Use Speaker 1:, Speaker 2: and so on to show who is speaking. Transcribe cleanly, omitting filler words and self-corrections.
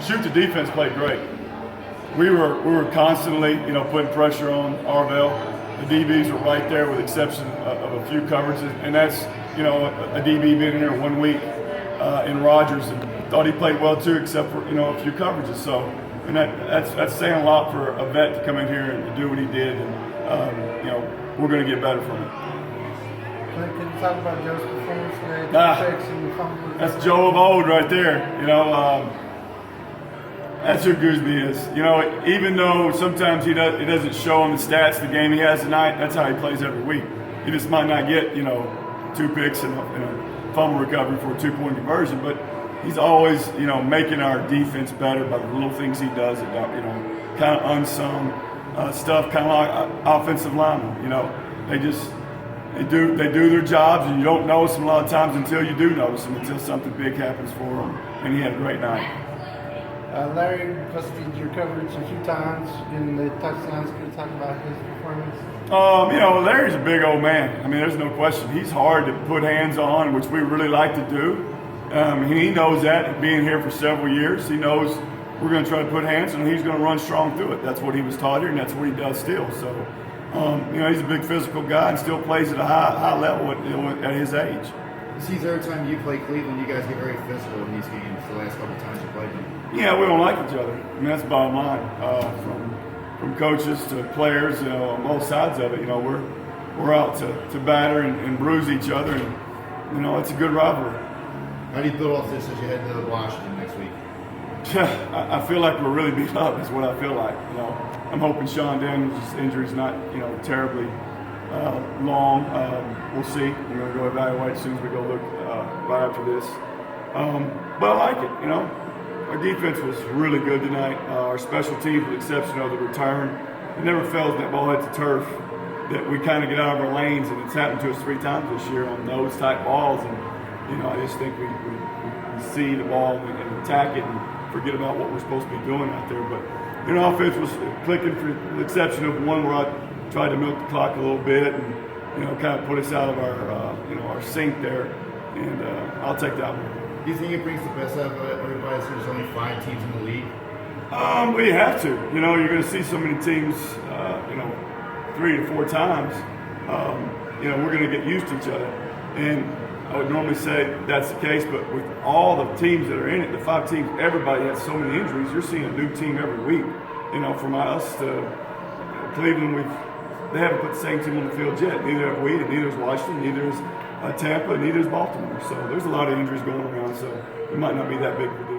Speaker 1: Shoot, the defense played great. We were constantly, putting pressure on Arvell. The DBs were right there, with the exception of a few coverages, and that's, a DB being in there 1 week in Rogers, and thought he played well too, except for a few coverages. So, and that's saying a lot for a vet to come in here and do what he did, and we're going to get better from it.
Speaker 2: Can you talk about Joe's performance today?
Speaker 1: That's Joe of old right there. That's who Gooseby is. Even though sometimes he doesn't show on the stats the game he has tonight, that's how he plays every week. He just might not get 2 picks and a fumble recovery for a 2-point conversion, but he's always making our defense better by the little things he does. Kind of unsung stuff, kind of like offensive linemen. They do their jobs, and you don't notice them a lot of times until you do notice them, until something big happens for them. And he had a great night.
Speaker 2: Larry busted your coverage a few times in the touchdowns. Can you talk about his performance?
Speaker 1: Larry's a big old man. I mean, there's no question. He's hard to put hands on, which we really like to do. He knows that, being here for several years. He knows we're going to try to put hands on him. He's going to run strong through it. That's what he was taught here, and that's what he does still. So, he's a big physical guy and still plays at a high level at his age.
Speaker 3: It seems every time you play Cleveland, you guys get very physical in these games the last couple of times you played them.
Speaker 1: Yeah, we don't like each other. I mean, that's the bottom line. From coaches to players, on both sides of it, we're out to batter and bruise each other, and it's a good rivalry.
Speaker 3: How do you build off this as you head to Washington next week?
Speaker 1: I feel like we're really beat up. Is what I feel like. I'm hoping Sean Daniels' injury's not terribly long. We'll see. We're going to go evaluate as soon as we go look right after this. But I like it. Our defense was really good tonight. Our special teams, with the exception of the return, it never fails that ball hits the turf, that we kind of get out of our lanes, and it's happened to us 3 times this year on those type balls. And I just think we see the ball and attack it and forget about what we're supposed to be doing out there. But offense was clicking, for the exception of one where I tried to milk the clock a little bit and kind of put us out of our sync there. And I'll take that one.
Speaker 3: Do you think it brings the best out of everybody since there's only 5 teams in the league?
Speaker 1: Well, you have to. You're going to see so many teams, 3 to 4 times. We're going to get used to each other. And I would normally say that's the case, but with all the teams that are in it, the 5 teams, everybody has so many injuries. You're seeing a new team every week. From us to Cleveland, they haven't put the same team on the field yet. Neither have we, and neither is Washington, neither is Tampa, neither is Baltimore. So there's a lot of injuries going around, so it might not be that big of a deal.